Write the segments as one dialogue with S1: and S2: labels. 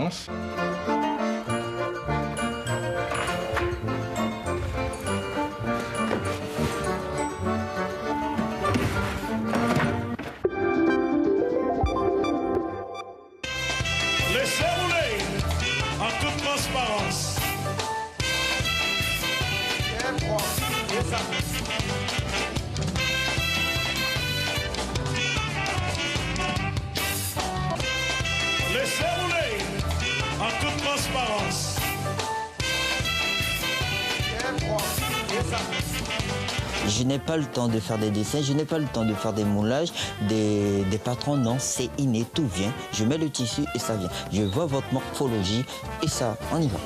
S1: transparence.
S2: Laissez rouler en toute transparence. Laissez rouler en toute transparence.
S3: Je n'ai pas le temps de faire des dessins, je n'ai pas le temps de faire des moulages, des patrons, non, c'est inné, tout vient. Je mets le tissu et ça vient. Je vois votre morphologie et ça, on y va.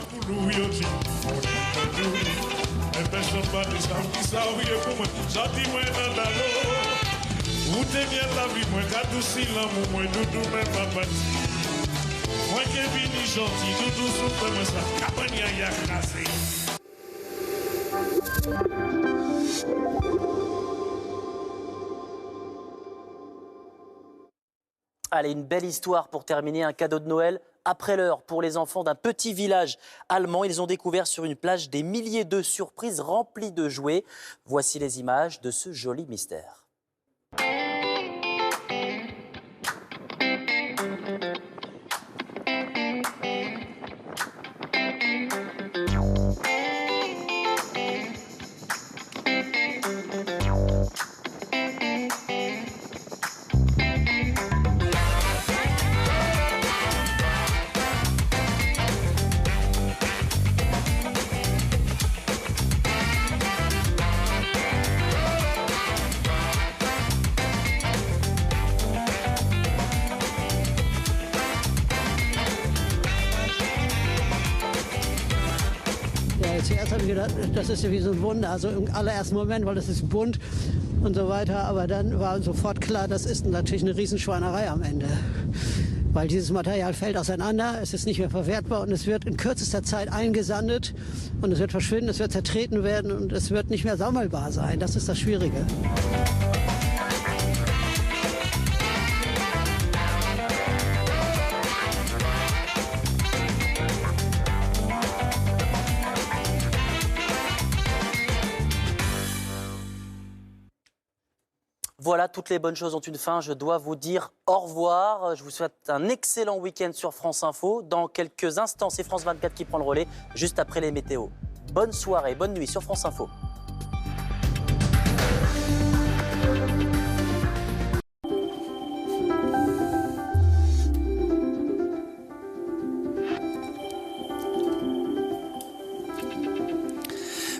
S4: Allez, une belle histoire pour terminer, un cadeau de Noël après l'heure pour les enfants d'un petit village allemand. Ils ont découvert sur une plage des milliers de surprises remplies de jouets. Voici les images de ce joli mystère.
S5: Zuerst habe ich gedacht, das ist ja wie so ein Wunder, also im allerersten Moment, weil das ist bunt und so weiter. Aber dann war sofort klar, das ist natürlich eine Riesenschweinerei am Ende. Weil dieses Material fällt auseinander, es ist nicht mehr verwertbar und es wird in kürzester Zeit eingesandet und es wird verschwinden, es wird zertreten werden und es wird nicht mehr sammelbar sein. Das ist das Schwierige.
S4: Voilà, toutes les bonnes choses ont une fin. Je dois vous dire au revoir. Je vous souhaite un excellent week-end sur France Info. Dans quelques instants, c'est France 24 qui prend le relais, juste après les météos. Bonne soirée, bonne nuit sur France Info.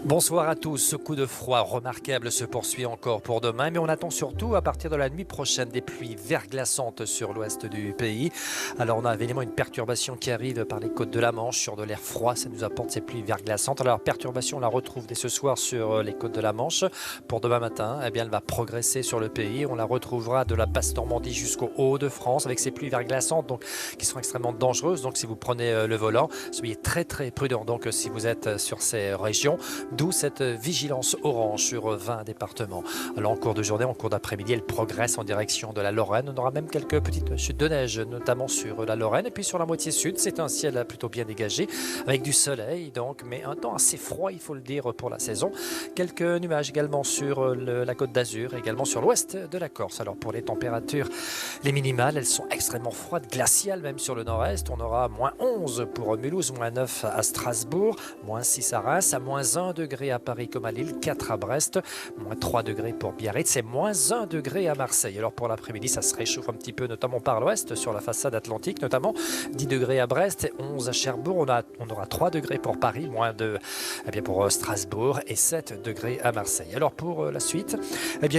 S6: Bonsoir à tous. Ce coup de froid remarquable se poursuit encore pour demain, mais on attend surtout à partir de la nuit prochaine des pluies verglaçantes sur l'ouest du pays. Alors on a évidemment une perturbation qui arrive par les côtes de la Manche sur de l'air froid, ça nous apporte ces pluies verglaçantes. Alors perturbation, on la retrouve dès ce soir sur les côtes de la Manche. Pour demain matin, eh bien, elle va progresser sur le pays. On la retrouvera de la basse Normandie jusqu'au Hauts-de-France avec ces pluies verglaçantes donc, qui sont extrêmement dangereuses. Donc si vous prenez le volant, soyez très très prudents donc, si vous êtes sur ces régions. D'où cette vigilance orange sur 20 départements. Alors en cours de journée, en cours d'après-midi, elle progresse en direction de la Lorraine. On aura même quelques petites chutes de neige, notamment sur la Lorraine. Et puis sur la moitié sud, c'est un ciel plutôt bien dégagé, avec du soleil, donc, mais un temps assez froid, il faut le dire, pour la saison. Quelques nuages également sur la côte d'Azur, également sur l'ouest de la Corse. Alors pour les températures, les minimales, elles sont extrêmement froides, glaciales même sur le nord-est. On aura moins 11 pour Mulhouse, moins 9 à Strasbourg, moins 6 à Reims, à moins 1 degré à Paris comme à Lille, 4 à Brest, moins 3 degrés pour Biarritz et moins 1 degré à Marseille. Alors pour l'après-midi, ça se réchauffe un petit peu, notamment par l'ouest, sur la façade atlantique, notamment 10 degrés à Brest et 11 à Cherbourg. On aura 3 degrés pour Paris, moins 2 pour Strasbourg et 7 degrés à Marseille. Alors pour la suite,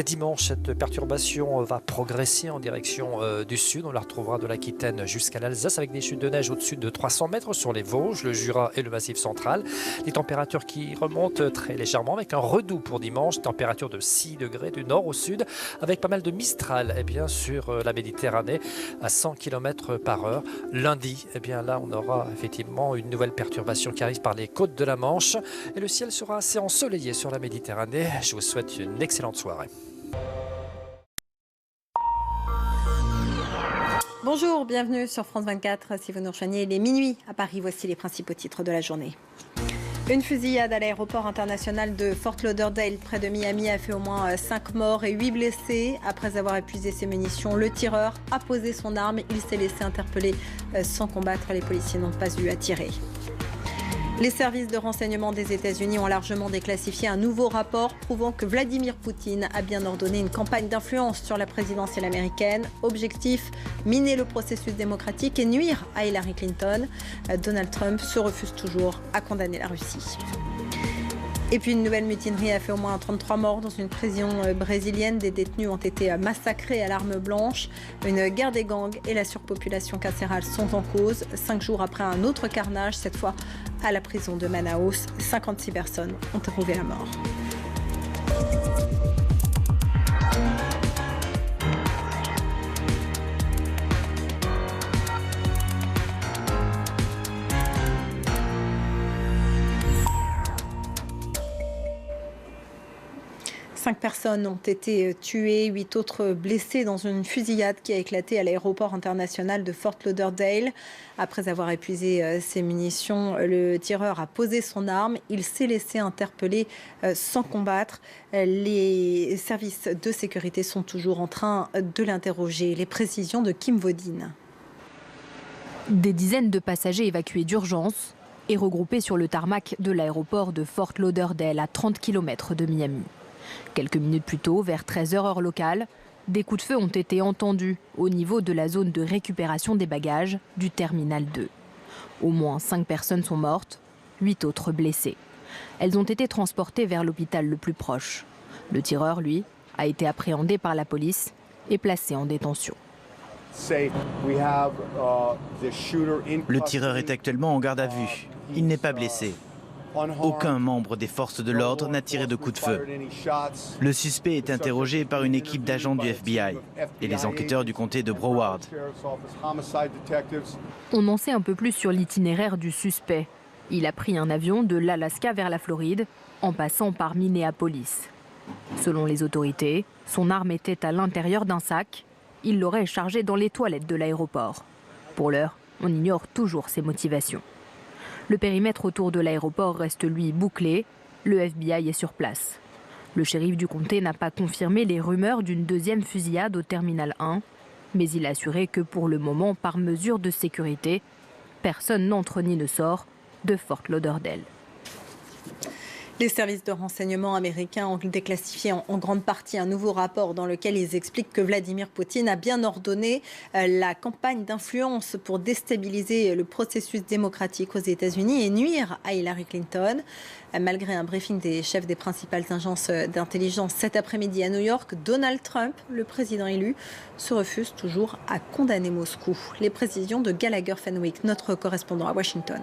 S6: dimanche, cette perturbation va progresser en direction du sud. On la retrouvera de l'Aquitaine jusqu'à l'Alsace avec des chutes de neige au-dessus de 300 mètres sur les Vosges, le Jura et le Massif central. Les températures qui remontent très légèrement avec un redout pour dimanche, température de 6 degrés du nord au sud, avec pas mal de Mistral sur la Méditerranée à 100 km par heure. Lundi, là on aura effectivement une nouvelle perturbation qui arrive par les côtes de la Manche et le ciel sera assez ensoleillé sur la Méditerranée. Je vous souhaite une excellente soirée.
S1: Bonjour, bienvenue sur France 24. Si vous nous rejoignez, il est minuit à Paris. Voici les principaux titres de la journée. Une fusillade à l'aéroport international de Fort Lauderdale, près de Miami, a fait au moins 5 morts et 8 blessés. Après avoir épuisé ses munitions, le tireur a posé son arme. Il s'est laissé interpeller sans combattre. Les policiers n'ont pas eu à tirer. Les services de renseignement des États-Unis ont largement déclassifié un nouveau rapport prouvant que Vladimir Poutine a bien ordonné une campagne d'influence sur la présidentielle américaine. Objectif, miner le processus démocratique et nuire à Hillary Clinton. Donald Trump se refuse toujours à condamner la Russie. Et puis une nouvelle mutinerie a fait au moins 33 morts dans une prison brésilienne. Des détenus ont été massacrés à l'arme blanche. Une guerre des gangs et la surpopulation carcérale sont en cause. 5 jours après un autre carnage, cette fois à la prison de Manaus, 56 personnes ont trouvé la mort. Cinq personnes ont été tuées, 8 autres blessées dans une fusillade qui a éclaté à l'aéroport international de Fort Lauderdale. Après avoir épuisé ses munitions, le tireur a posé son arme. Il s'est laissé interpeller sans combattre. Les services de sécurité sont toujours en train de l'interroger. Les précisions de Kim Vaudine.
S7: Des dizaines de passagers évacués d'urgence et regroupés sur le tarmac de l'aéroport de Fort Lauderdale à 30 km de Miami. Quelques minutes plus tôt, vers 13h heure locale, des coups de feu ont été entendus au niveau de la zone de récupération des bagages du terminal 2. Au moins 5 personnes sont mortes, 8 autres blessées. Elles ont été transportées vers l'hôpital le plus proche. Le tireur, lui, a été appréhendé par la police et placé en détention.
S8: Le tireur est actuellement en garde à vue. Il n'est pas blessé. Aucun membre des forces de l'ordre n'a tiré de coup de feu. Le suspect est interrogé par une équipe d'agents du FBI et les enquêteurs du comté de Broward.
S7: On en sait un peu plus sur l'itinéraire du suspect. Il a pris un avion de l'Alaska vers la Floride, en passant par Minneapolis. Selon les autorités, son arme était à l'intérieur d'un sac. Il l'aurait chargée dans les toilettes de l'aéroport. Pour l'heure, on ignore toujours ses motivations. Le périmètre autour de l'aéroport reste lui bouclé. Le FBI est sur place. Le shérif du comté n'a pas confirmé les rumeurs d'une deuxième fusillade au terminal 1, mais il a assuré que pour le moment, par mesure de sécurité, personne n'entre ni ne sort de Fort Lauderdale.
S1: Les services de renseignement américains ont déclassifié en grande partie un nouveau rapport dans lequel ils expliquent que Vladimir Poutine a bien ordonné la campagne d'influence pour déstabiliser le processus démocratique aux États-Unis et nuire à Hillary Clinton. Malgré un briefing des chefs des principales agences d'intelligence cet après-midi à New York, Donald Trump, le président élu, se refuse toujours à condamner Moscou. Les précisions de Gallagher Fenwick, notre correspondant à Washington.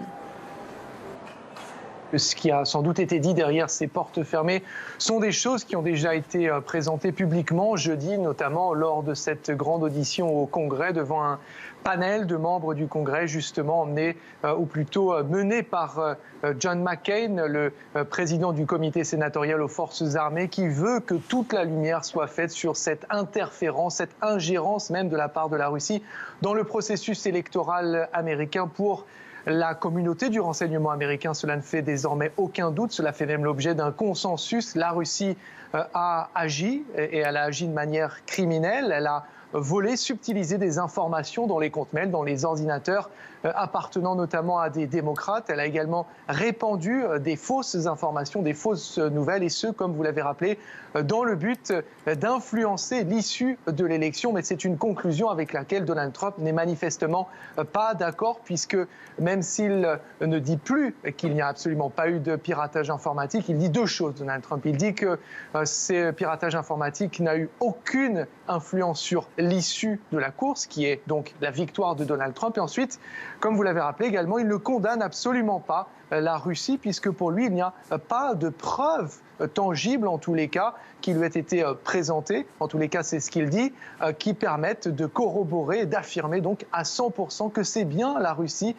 S9: Ce qui a sans doute été dit derrière ces portes fermées sont des choses qui ont déjà été présentées publiquement jeudi, notamment lors de cette grande audition au Congrès devant un panel de membres du Congrès justement emmené, ou plutôt mené par John McCain, le président du comité sénatorial aux forces armées, qui veut que toute la lumière soit faite sur cette interférence, cette ingérence même de la part de la Russie dans le processus électoral américain. Pour la communauté du renseignement américain, cela ne fait désormais aucun doute, cela fait même l'objet d'un consensus. La Russie a agi, et elle a agi de manière criminelle. Elle a volé, subtilisé des informations dans les comptes mails, dans les ordinateurs appartenant notamment à des démocrates. Elle a également répandu des fausses informations, des fausses nouvelles, et ce, comme vous l'avez rappelé, dans le but d'influencer l'issue de l'élection. Mais c'est une conclusion avec laquelle Donald Trump n'est manifestement pas d'accord, puisque même s'il ne dit plus qu'il n'y a absolument pas eu de piratage informatique, il dit deux choses, Donald Trump. Il dit que ce piratage informatique n'a eu aucune influence sur l'issue de la course, qui est donc la victoire de Donald Trump. Et ensuite, comme vous l'avez rappelé également, il ne condamne absolument pas la Russie, puisque pour lui, il n'y a pas de preuves tangibles, en tous les cas, qui lui ont été présentés, en tous les cas c'est ce qu'il dit, qui permettent de corroborer, d'affirmer donc à 100% que c'est bien la Russie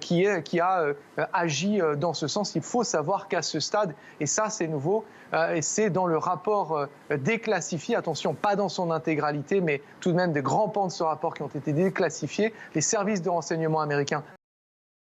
S9: qui a agi dans ce sens. Il faut savoir qu'à ce stade, et ça c'est nouveau, et c'est dans le rapport déclassifié, attention, pas dans son intégralité, mais tout de même des grands pans de ce rapport qui ont été déclassifiés, les services de renseignement américains